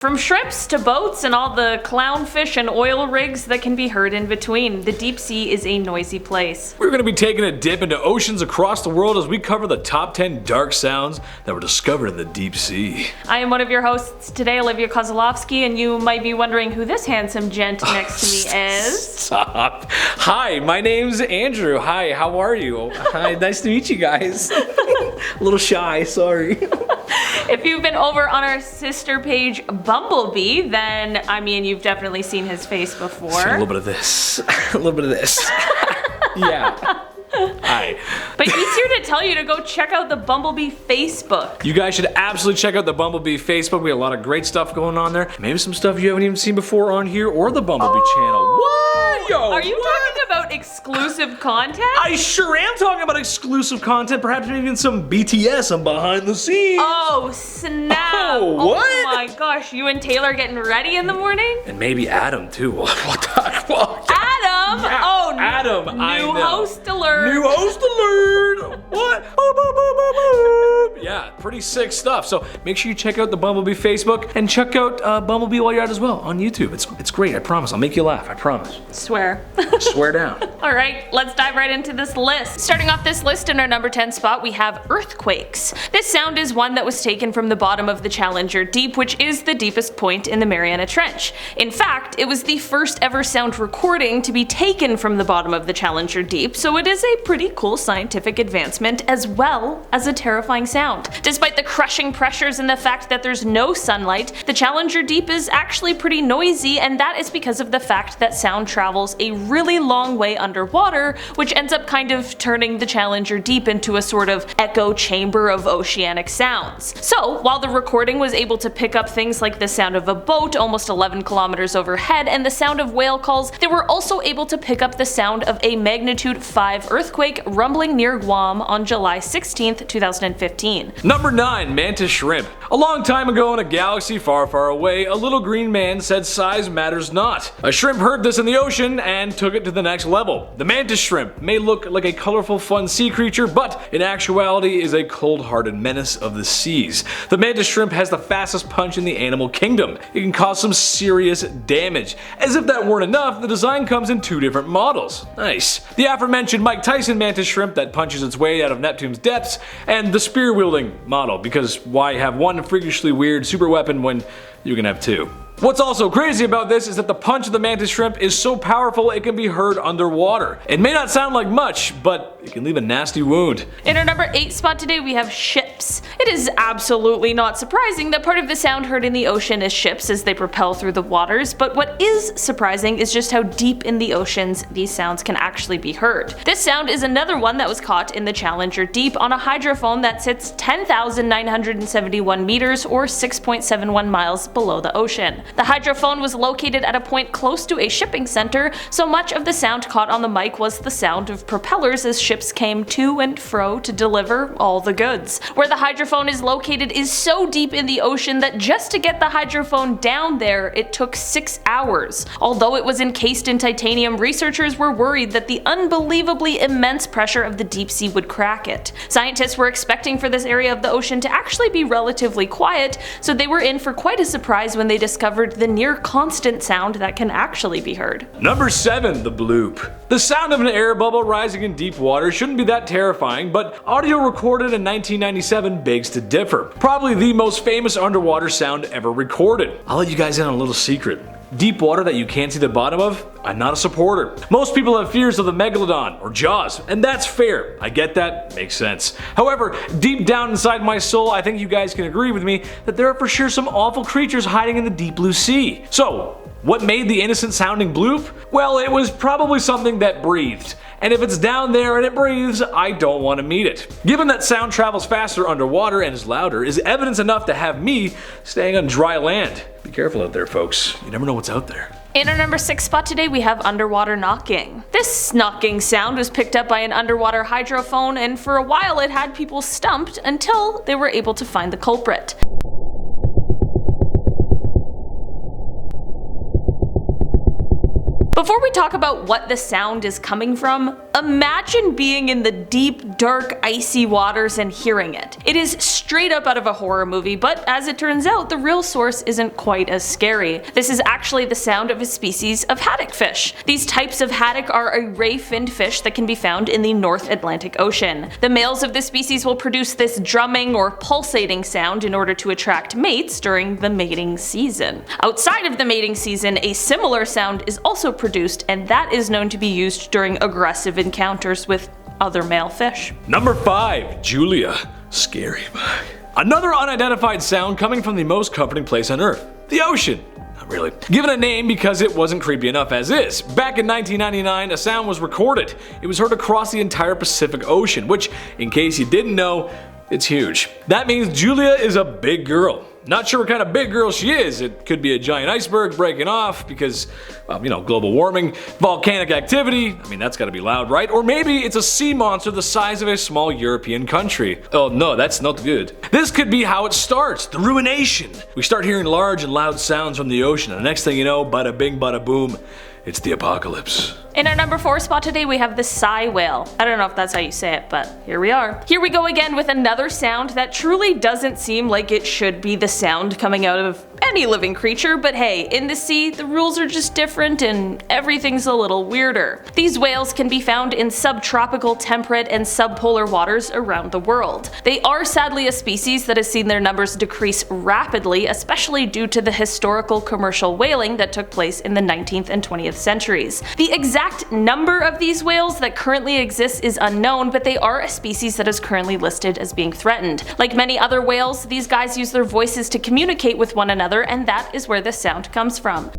From shrimps to boats and all the clownfish and oil rigs that can be heard in between, the deep sea is a noisy place. We're going to be taking a dip into oceans across the world as we cover the top 10 dark sounds that were discovered in the deep sea. I am one of your hosts today, Olivia Kozlowski, and you might be wondering who this handsome gent next to me is. Stop. Hi, my name's Andrew. Hi, how are you? Hi, nice to meet you guys. A little shy, sorry. If you've been over on our sister page Bumblebee, then, I mean, you've definitely seen his face before. A little bit of this. A little bit of this. Yeah. Hi. But he's here to tell you to go check out the Bumblebee Facebook. You guys should absolutely check out the Bumblebee Facebook. We have a lot of great stuff going on there. Maybe some stuff you haven't even seen before on here or the Bumblebee channel. What? Yo, are you talking about exclusive content? I sure am talking about exclusive content. Perhaps even some BTS on behind the scenes. Oh, snap. Oh, what? Oh my gosh, you and Taylor getting ready in the morning? And maybe Adam too. What the? Well, Adam? yeah, Oh, Adam. New host alert. New host alert. What? Boop, boop, boop, boop, boop. Yeah, pretty sick stuff. So make sure you check out the Bumblebee Facebook and check out Bumblebee while you're out as well on YouTube. It's great. I promise. I'll make you laugh. I promise. Swear. Swear down. All right, let's dive right into this list. Starting off this list in our number 10 spot, we have earthquakes. This sound is one that was taken from the bottom of the Challenger Deep, which is the deepest point in the Mariana Trench. In fact, it was the first ever sound recording to be taken from the bottom of the Challenger Deep, so it is a pretty cool scientific advancement as well as a terrifying sound. Despite the crushing pressures and the fact that there's no sunlight, the Challenger Deep is actually pretty noisy, and that is because of the fact that sound travels a really long way underwater, which ends up kind of turning the Challenger Deep into a sort of echo chamber of oceanic sounds. So, while the recording was able to pick up things like the sound of a boat almost 11 kilometers overhead and the sound of whale calls, they were also able to pick up the sound of a magnitude 5 earthquake rumbling near Guam on July 16th, 2015. Number 9. Mantis Shrimp. A long time ago in a galaxy far, far away, a little green man said size matters not. A shrimp heard this in the ocean and took it to the next level. The mantis shrimp may look like a colorful, fun sea creature, but in actuality is a cold-hearted menace of the seas. The mantis shrimp has the fastest punch in the animal kingdom. It can cause some serious damage. As if that weren't enough, the design comes in 2 different models. Nice. The aforementioned Mike Tyson mantis shrimp that punches its way out of Neptune's depths, and the spear-wielding model, because why have one freakishly weird super weapon when you can have 2? What's also crazy about this is that the punch of the mantis shrimp is so powerful it can be heard underwater. It may not sound like much, but it can leave a nasty wound. In our number 8 spot today, we have ships. It is absolutely not surprising that part of the sound heard in the ocean is ships as they propel through the waters, but what is surprising is just how deep in the oceans these sounds can actually be heard. This sound is another one that was caught in the Challenger Deep on a hydrophone that sits 10,971 meters or 6.71 miles below the ocean. The hydrophone was located at a point close to a shipping center, so much of the sound caught on the mic was the sound of propellers as ships came to and fro to deliver all the goods. Where the hydrophone is located is so deep in the ocean that just to get the hydrophone down there, it took 6 hours. Although it was encased in titanium, researchers were worried that the unbelievably immense pressure of the deep sea would crack it. Scientists were expecting for this area of the ocean to actually be relatively quiet, so they were in for quite a surprise when they discovered the near constant sound that can actually be heard. Number 7. The bloop. The sound of an air bubble rising in deep water shouldn't be that terrifying, but audio recorded in 1997 begs to differ. Probably the most famous underwater sound ever recorded. I'll let you guys in on a little secret. Deep water that you can't see the bottom of? I'm not a supporter. Most people have fears of the megalodon or Jaws, and that's fair. I get that, makes sense. However, deep down inside my soul, I think you guys can agree with me that there are for sure some awful creatures hiding in the deep blue sea. So, what made the innocent sounding bloop? Well, it was probably something that breathed. And if it's down there and it breathes, I don't want to meet it. Given that sound travels faster underwater and is louder is evidence enough to have me staying on dry land. Be careful out there, folks. You never know what's out there. In our number 6 spot today, we have underwater knocking. This knocking sound was picked up by an underwater hydrophone, and for a while it had people stumped until they were able to find the culprit. Before we talk about what the sound is coming from, Imagine being in the deep, dark, icy waters and hearing it. It is straight up out of a horror movie, but as it turns out, the real source isn't quite as scary. This is actually the sound of a species of haddock fish. These types of haddock are a ray-finned fish that can be found in the North Atlantic Ocean. The males of this species will produce this drumming or pulsating sound in order to attract mates during the mating season. Outside of the mating season, a similar sound is also produced, and that is known to be used during aggressive encounters with other male fish. Number 5. Julia. Scary. Another unidentified sound coming from the most comforting place on Earth. The ocean. Not really. Given a name because it wasn't creepy enough as is. Back in 1999, a sound was recorded. It was heard across the entire Pacific Ocean, which, in case you didn't know, it's huge. That means Julia is a big girl. Not sure what kind of big girl she is. It could be a giant iceberg breaking off because, well, you know, global warming, volcanic activity. I mean, that's gotta be loud, right? Or maybe it's a sea monster the size of a small European country. Oh no, that's not good. This could be how it starts, the ruination. We start hearing large and loud sounds from the ocean, and the next thing you know, bada bing, bada boom, it's the apocalypse. In our number 4 spot today, we have the Sei Whale. I don't know if that's how you say it, but here we are. Here we go again with another sound that truly doesn't seem like it should be the sound coming out of any living creature, but hey, in the sea, the rules are just different and everything's a little weirder. These whales can be found in subtropical, temperate, and subpolar waters around the world. They are sadly a species that has seen their numbers decrease rapidly, especially due to the historical commercial whaling that took place in the 19th and 20th centuries. The exact number of these whales that currently exist is unknown, but they are a species that is currently listed as being threatened. Like many other whales, these guys use their voices to communicate with one another, and that is where the sound comes from.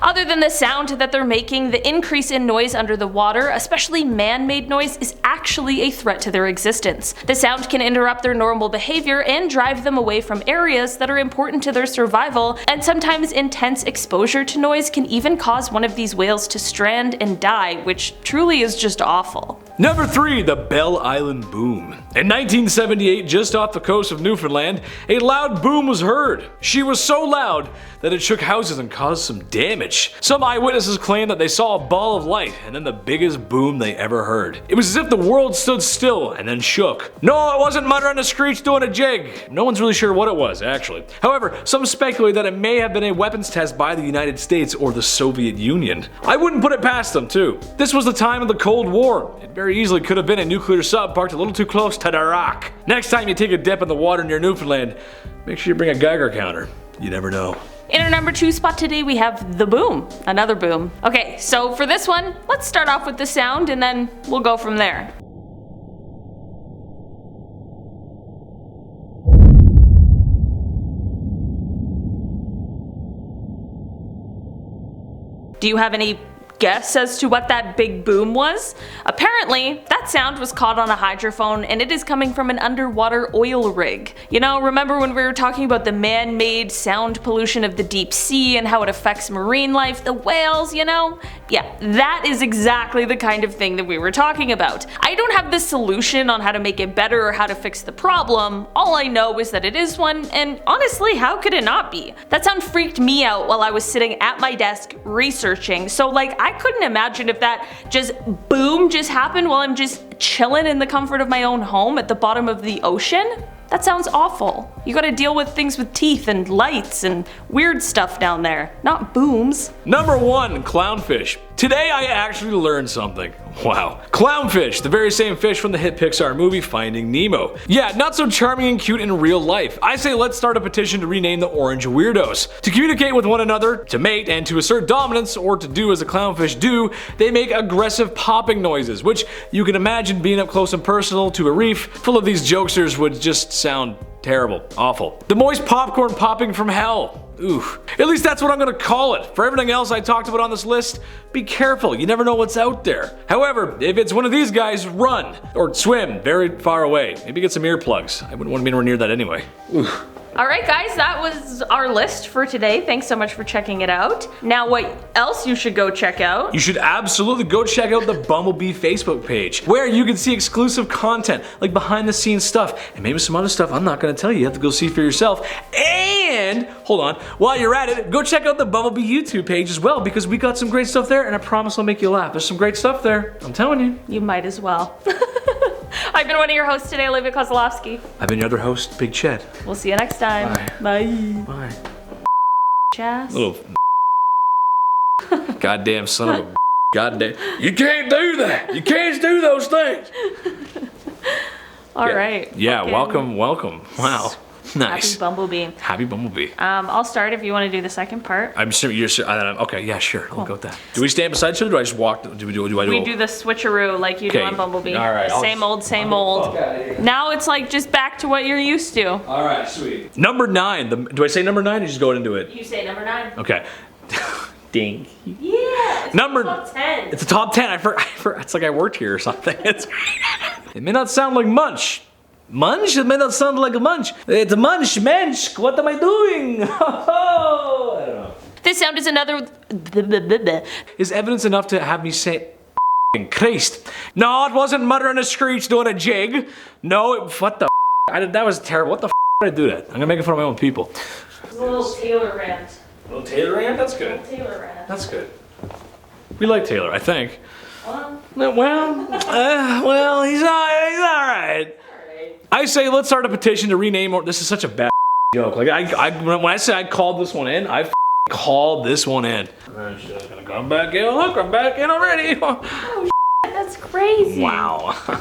Other than the sound that they're making, the increase in noise under the water, especially man-made noise, is actually a threat to their existence. The sound can interrupt their normal behavior and drive them away from areas that are important to their survival, and sometimes intense exposure to noise can even cause one of these whales to strand and die, which truly is just awful. Number 3. The Bell Island Boom. In 1978, just off the coast of Newfoundland, a loud boom was heard. She was so loud that it shook houses and caused some damage. Some eyewitnesses claim that they saw a ball of light and then the biggest boom they ever heard. It was as if the world stood still and then shook. No, it wasn't Mutter and a Screech doing a jig. No one's really sure what it was, actually. However, some speculate that it may have been a weapons test by the United States or the Soviet Union. I wouldn't put it past them, too. This was the time of the Cold War. It very easily could have been a nuclear sub parked a little too close to the rock. Next time you take a dip in the water near Newfoundland, make sure you bring a Geiger counter. You never know. In our number 2 spot today, we have the boom. Another boom. Okay, so for this one, let's start off with the sound and then we'll go from there. Do you have any guess as to what that big boom was? Apparently, that sound was caught on a hydrophone and it is coming from an underwater oil rig. You know, remember when we were talking about the man-made sound pollution of the deep sea and how it affects marine life, the whales, you know? Yeah, that is exactly the kind of thing that we were talking about. I don't have the solution on how to make it better or how to fix the problem. All I know is that it is one, and honestly, how could it not be? That sound freaked me out while I was sitting at my desk researching, so like I couldn't imagine if that just boom just happened while I'm just chilling in the comfort of my own home at the bottom of the ocean. That sounds awful. You gotta deal with things with teeth and lights and weird stuff down there, not booms. Number 1. Clownfish. Today I actually learned something. Wow. Clownfish, the very same fish from the hit Pixar movie Finding Nemo. Yeah, not so charming and cute in real life. I say let's start a petition to rename the orange weirdos. To communicate with one another, to mate, and to assert dominance, or to do as the clownfish do, they make aggressive popping noises, which you can imagine being up close and personal to a reef full of these jokesters would just sound terrible, awful. The moist popcorn popping from hell. Ooh. At least that's what I'm gonna call it. For everything else I talked about on this list, be careful, you never know what's out there. However, if it's one of these guys, run. Or swim very far away. Maybe get some earplugs. I wouldn't want to be anywhere near that anyway. Ooh. Alright guys, that was our list for today. Thanks so much for checking it out. Now what else you should go check out? You should absolutely go check out the Bumblebee Facebook page, where you can see exclusive content, like behind the scenes stuff, and maybe some other stuff I'm not gonna tell you. You have to go see for yourself. And And, hold on, while you're at it, go check out the Bumblebee YouTube page as well, because we got some great stuff there, and I promise I'll make you laugh. There's some great stuff there. I'm telling you. You might as well. I've been one of your hosts today, Olivia Kozlowski. I've been your other host, Big Ched. We'll see you next time. Bye. Bye. Bye. Jazz. Little goddamn son of a goddamn. You can't do that. You can't do those things. All right. Yeah, okay. welcome. Wow. Nice. Happy Bumblebee. Happy Bumblebee. I'll start if you want to do the second part. I'm sure you're sure. Okay, yeah, sure. I'll go with that. Do we stand beside each other or do I just walk? Do I do We do the switcheroo like you do on Bumblebee. All right. Same old, same old. Now it's like just back to what you're used to. All right, sweet. Number 9. Do I say number 9 or just go into it? You say number 9. Okay. Ding. Yeah. It's Number. the top 10. It's a top 10. I forgot. It's like I worked here or something. It may not sound like munch. Munch? It may not sound like a munch. It's a munch, mensch. What am I doing? I don't know. This sound is another. Is evidence enough to have me say, Christ. No, it wasn't Mother in a Screech doing a jig. No, what the that was terrible. What the did I do that? I'm gonna make it fun of my own people. It's a little Taylor rant. A little Taylor rant? That's good. Taylor rant. That's good. We like Taylor, I think. Well, He's all right. I say let's start a petition to rename. This is such a bad joke. Like when I say I called this one in, I called this one in. I'm just gonna come back in. Look, I'm back in already. oh, that's crazy. Wow.